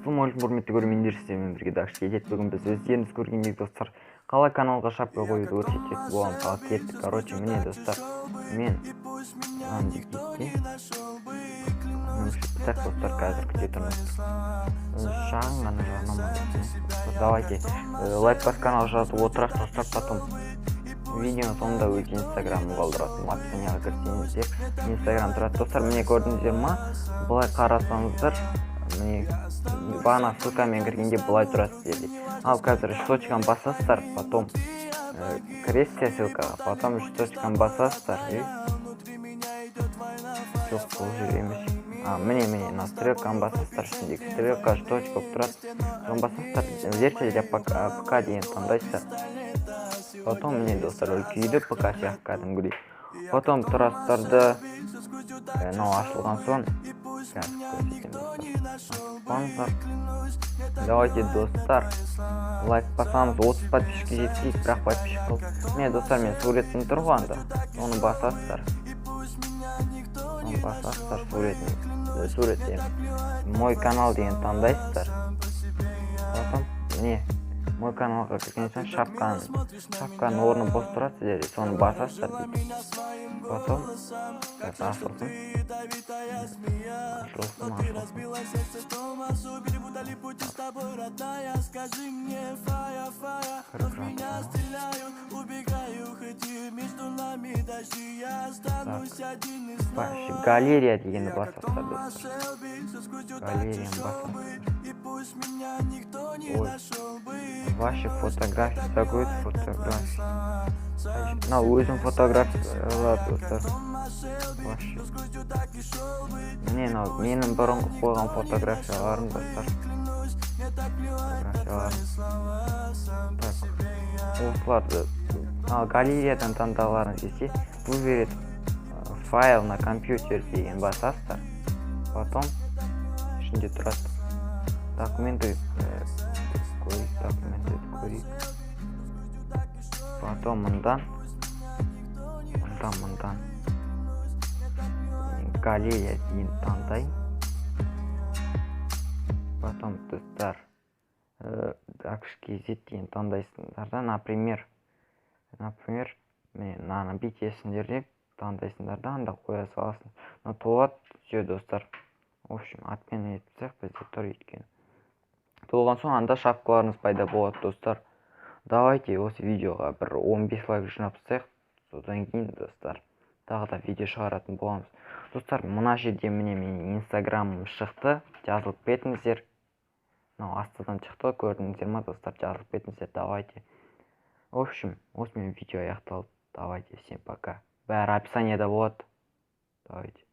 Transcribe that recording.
Ассалаумағалейкум құрметті көрермендер, сіздермен бірге Дакш кетеді. Бүгін біз өздеріңіз көргендей достар, қалай каналға шапка қоюды көрсететін боламыз. Ал кеттік. Короче, міне достар, мен так достар, қазір күте тұрмыз. Шағын ғана жарнама. Давайте лайк бас канал жазып отырақ достар, потом видеоның соңында өз инстаграмын қалдыратын. Описанияға кірсеңіздер, инстаграм тұрады достар. Міне көрдіңіздер ма? Былай қарасаңыздар, міне бағана ссылкамен кіргенде былай тұрады сіздерде. Ал қазір үш точканы басасыздар, потом кіресіздер ссылкаға, потом үш точканы басасыздар и жоқ, бұл жер емес. Міне мына стрелканы басасыздар, ішіндегі стрелка үш точка болып тұрады. Соны басасыздар, версия ПК деген таңдайсыздар. Потом міне достар, үлкейді ПК сияқты кәдімгідей. Потом тұрастарды ашылған соң давайте достар, лайк басамыз, 30 подписчикке жетсек, бірақ подписчик қыл. Міне достар, мен суретін тұрғанда, оны басасыздар. Суреттен мой канал деген таңдайсыздар. Потом міне мой каналға кірген соң шапканың орны бос тұрады сіздерде, соны басасыздар дейді. Потом ашылсын. Галерея дегенді басасыздар достар. Галереяны басасыздар. Ваши фотографии, такой фотографии. Өзім фотографиялар достар. Міне менің бұрынғы қойған фотографияларым достар. Осыларды галереядан таңдауларын десе, бұл береді файл на компьютер деген басасыздар. Потом ішінде тұрады документы көрейік. Потом мындан галерея дейін таңдай. Потом достар Дакш KZ дейін таңдайсыңдар да, например мен мынаны битесіңдер деп таңдайсыңдар да, анда қоя саласың. Толады, все достар. В общем, отмена етсек бізде тұр екен. Толған соң анда шапкаларыңыз пайда болады достар. Давайте осы видеоға бір 15 лайк жинапсақ, содан кейін достар тағы да видео шығаратын боламыз. Достар, мына жерде міне менің инстаграмым шықты, жазылып кетіңіздер. Астыдан шықты, көрдіңіздер ма достар, жазылып кетіңіздер. Давайте. В общем, осымен видео аяқталды. Давайте, всем пока. Бәрі описанияда болады. Давайте.